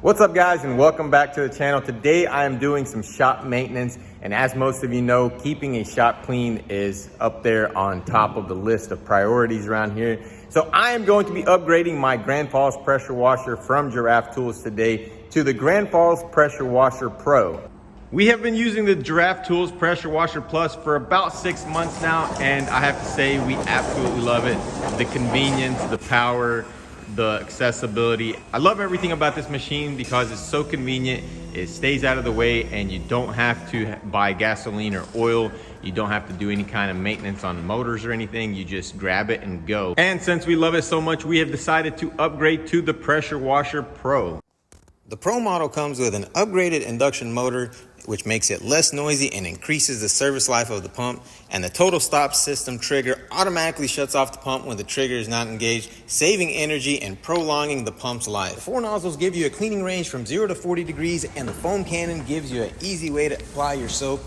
What's up guys, and welcome back to the channel. Today I am doing some shop maintenance, and as most of you know, keeping a shop clean is up there on top of the list of priorities around here. So I am going to be upgrading my Grandfalls pressure washer from Giraffetools today to the Grandfalls Pressure Washer Pro. We have been using the Giraffetools Pressure Washer Plus for about 6 months now, and I have to say we absolutely love it. The convenience, the power, the accessibility. I love everything about this machine because it's so convenient. It stays out of the way, and you don't have to buy gasoline or oil. You don't have to do any kind of maintenance on motors or anything. You just grab it and go. And since we love it so much, we have decided to upgrade to the Pressure Washer Pro. The Pro model comes with an upgraded induction motor, which makes it less noisy and increases the service life of the pump. And the total stop system trigger automatically shuts off the pump when the trigger is not engaged, saving energy and prolonging the pump's life. The 4 nozzles give you a cleaning range from 0 to 40 degrees, and the foam cannon gives you an easy way to apply your soap.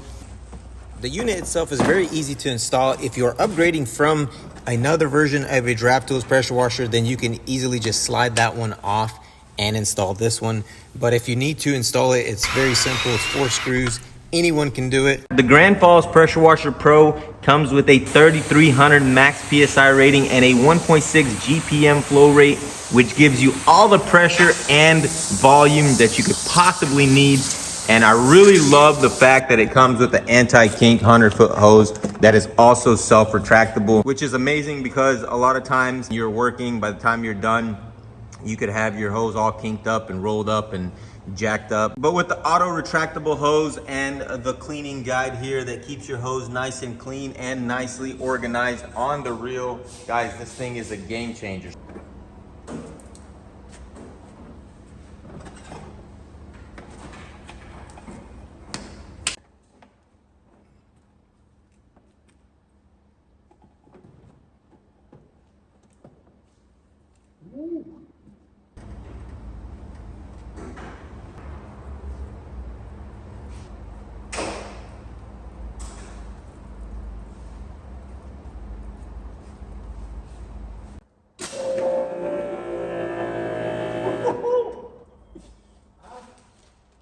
The unit itself is very easy to install. If you're upgrading from another version of a Giraffetools pressure washer, then you can easily just slide that one off and install this one. But if you need to install it, it's very simple. It's 4 screws. Anyone can do it. The Grandfalls Pressure Washer Pro comes with a 3300 max PSI rating and a 1.6 GPM flow rate, which gives you all the pressure and volume that you could possibly need. And I really love the fact that it comes with the anti-kink 100-foot hose that is also self-retractable, which is amazing because a lot of times you're working, by the time you're done, you could have your hose all kinked up and rolled up and jacked up. But with the auto-retractable hose and the cleaning guide here that keeps your hose nice and clean and nicely organized on the reel, guys, this thing is a game changer.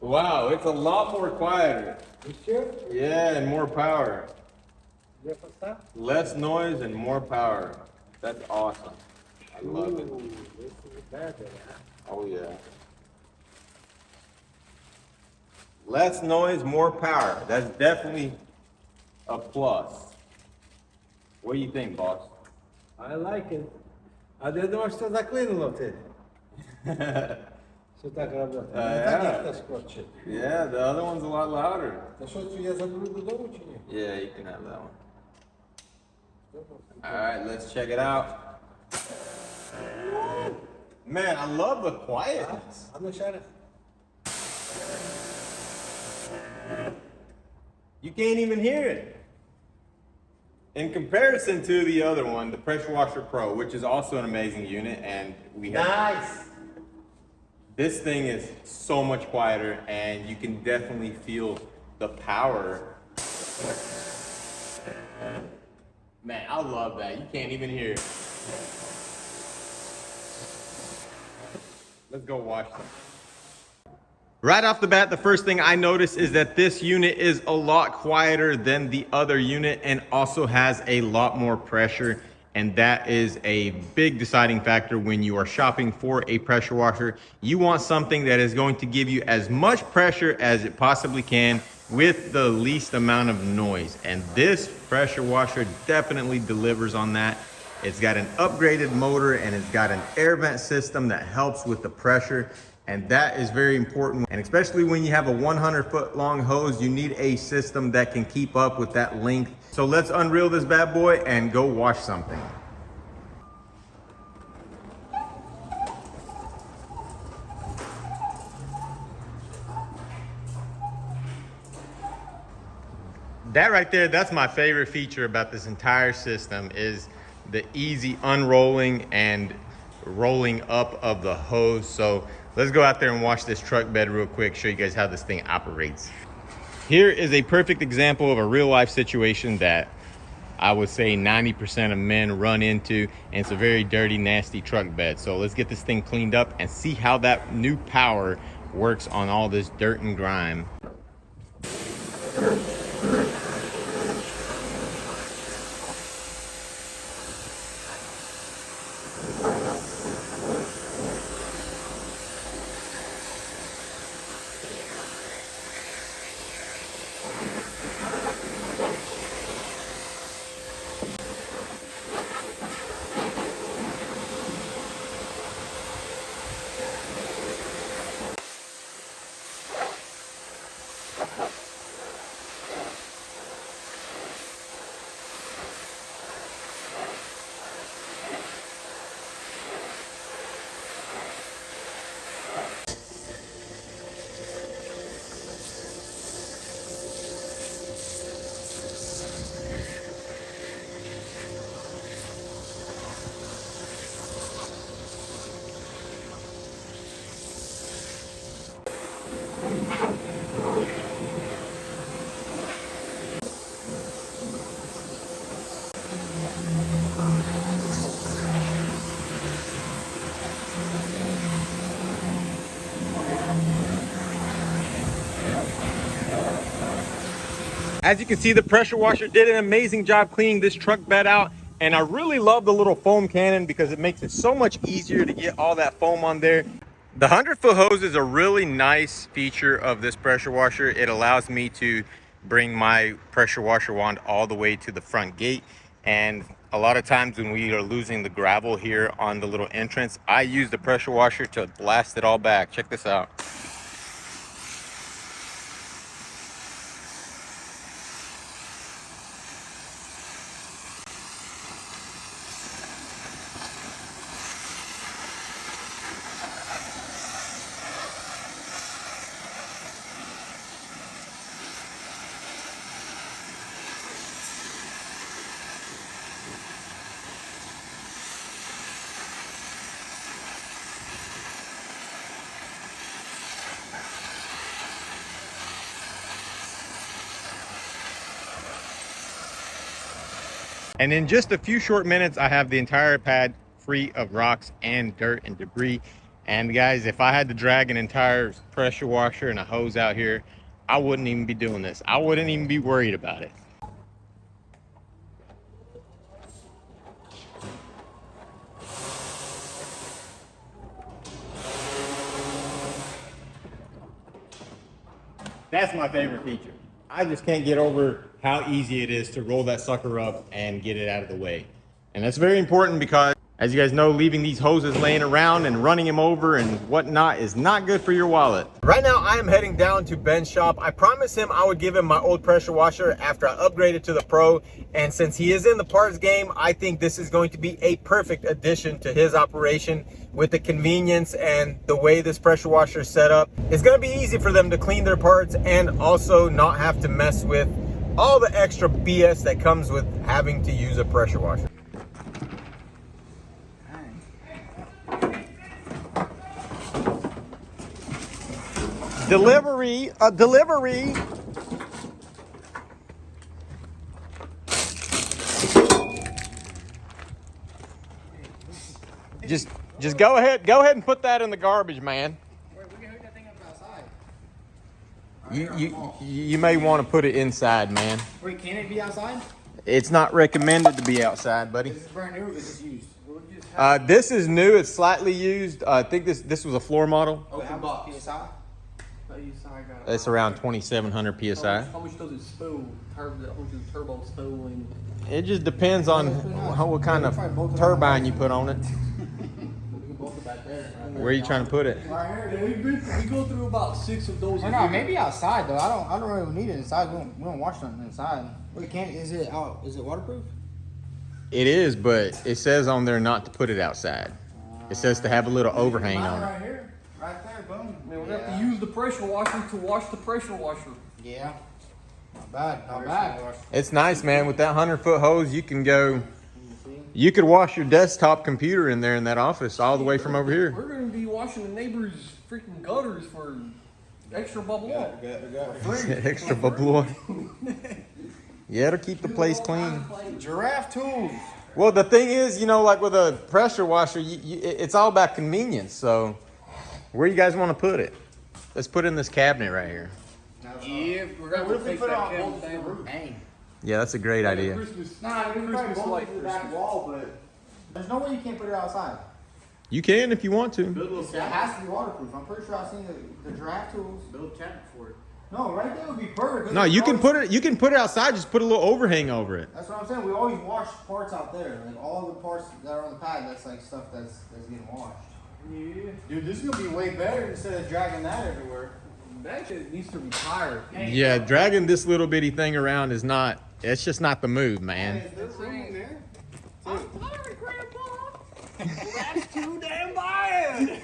Wow, it's a lot more quieter. You sure? Yeah, and more power. Less noise and more power. That's awesome. I love it. This is better, huh? Oh yeah. Less noise, more power. That's definitely a plus. What do you think, boss? I like it. A ty думаешь, что заклинило ты? Что так работает? Yeah. Это скотчит. Yeah, the other one's a lot louder. Да что, я заберу додому чи ні? Yeah, you can have that one. All right, let's check it out. Man, I love the quietness. А ну ще раз. You can't even hear it. In comparison to the other one, the Pressure Washer Pro, which is also an amazing unit, and we have... Nice! This thing is so much quieter, and you can definitely feel the power. Man, I love that. You can't even hear it. Let's go watch them. Right off the bat, the first thing I notice is that this unit is a lot quieter than the other unit and also has a lot more pressure. And that is a big deciding factor when you are shopping for a pressure washer. You want something that is going to give you as much pressure as it possibly can with the least amount of noise. And this pressure washer definitely delivers on that. It's got an upgraded motor and it's got an air vent system that helps with the pressure. And that is very important. And especially when you have a 100-foot long hose, you need a system that can keep up with that length. So let's unreel this bad boy and go wash something. That right there, that's my favorite feature about this entire system, is the easy unrolling and rolling up of the hose. So let's go out there and wash this truck bed real quick, show you guys how this thing operates. Here is a perfect example of a real life situation that I would say 90% of men run into, and it's a very dirty, nasty truck bed. So let's get this thing cleaned up and see how that new power works on all this dirt and grime. As you can see, the pressure washer did an amazing job cleaning this truck bed out. And I really love the little foam cannon because it makes it so much easier to get all that foam on there. The 100-foot hose is a really nice feature of this pressure washer. It allows me to bring my pressure washer wand all the way to the front gate. And a lot of times when we are losing the gravel here on the little entrance, I use the pressure washer to blast it all back. Check this out. And in just a few short minutes, I have the entire pad free of rocks and dirt and debris. And guys, if I had to drag an entire pressure washer and a hose out here, I wouldn't even be doing this. I wouldn't even be worried about it. That's my favorite feature. I just can't get over how easy it is to roll that sucker up and get it out of the way. And that's very important because, as you guys know, leaving these hoses laying around and running them over and whatnot is not good for your wallet. Right now, I am heading down to Ben's shop. I promised him I would give him my old pressure washer after I upgraded to the Pro. And since he is in the parts game, I think this is going to be a perfect addition to his operation with the convenience and the way this pressure washer is set up. It's going to be easy for them to clean their parts and also not have to mess with all the extra BS that comes with having to use a pressure washer. Delivery, a delivery. Just go ahead and put that in the garbage, man. Wait, we can hook that thing up outside. You may want to put it inside, man. Wait, can it be outside? It's not recommended to be outside, buddy. This is brand new or is this used? This is new. It's slightly used. I think this was a floor model. Open box. PSI? It's around 2,700 psi. How much does it spill? How much does the turbo spill? And It just depends on what kind of turbine you put on it. Where are you trying to put it? Right here. we go through about 6 of those. Or no, maybe outside though. I don't really need it inside. We don't wash nothing inside. Wait, is it waterproof? It is, but it says on there not to put it outside. It says to have a little overhang on it. Right here. Right there, boom. Man, we have to use the pressure washer to wash the pressure washer. Yeah. Not bad, not bad. It's nice, man. With that 100-foot hose, you can go. You could wash your desktop computer in there in that office all the way from over here. We're going to be washing the neighbors' freaking gutters for extra bubble oil. Extra bubble oil. Yeah, it'll keep the place clean. Giraffetools. Well, the thing is, you know, like with a pressure washer, it's all about convenience. So, where you guys want to put it? Let's put in this cabinet right here. Yeah, we're What gonna if we take put it that on cabinet both the down. roof? Dang. Yeah, that's a great idea. Christmas. Nah, we can probably Christmas both light to the back Christmas. wall, but there's no way you can't put it outside. You can if you want to. Build a little It has to be waterproof. I'm pretty sure I've seen the Giraffetools. build a cabinet for it. No, right there would be perfect. 'cause No, we you can always- put it. You can put it outside. Just put a little overhang over it. That's what I'm saying. We always wash parts out there. Like all the parts that are on the pad, that's like stuff that's getting washed. Yeah. Dude, this is gonna be way better instead of dragging that everywhere. That shit needs to retire. Yeah, dragging this little bitty thing around is not. It's just not the move, man. There's room in there. I'm sorry, Grandpa. That's too damn bad.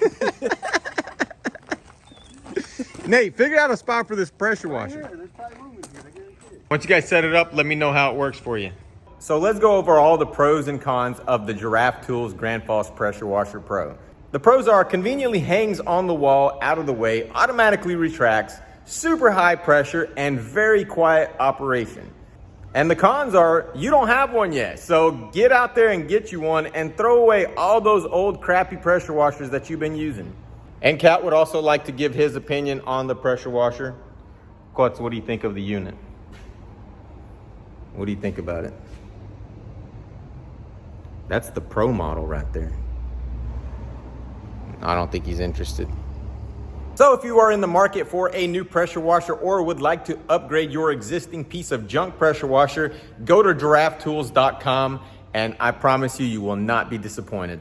Nate, figure out a spot for this pressure washer. There's probably room in here. I guarantee it. Once you guys set it up, let me know how it works for you. So let's go over all the pros and cons of the Giraffetools Grandfalls Pressure Washer Pro. The pros are conveniently hangs on the wall, out of the way, automatically retracts, super high pressure, and very quiet operation. And the cons are you don't have one yet. So get out there and get you one and throw away all those old crappy pressure washers that you've been using. And Kat would also like to give his opinion on the pressure washer. Klutz, what do you think of the unit? What do you think about it? That's the pro model right there. I don't think he's interested. So if you are in the market for a new pressure washer or would like to upgrade your existing piece of junk pressure washer, go to giraffetools.com and I promise you, you will not be disappointed.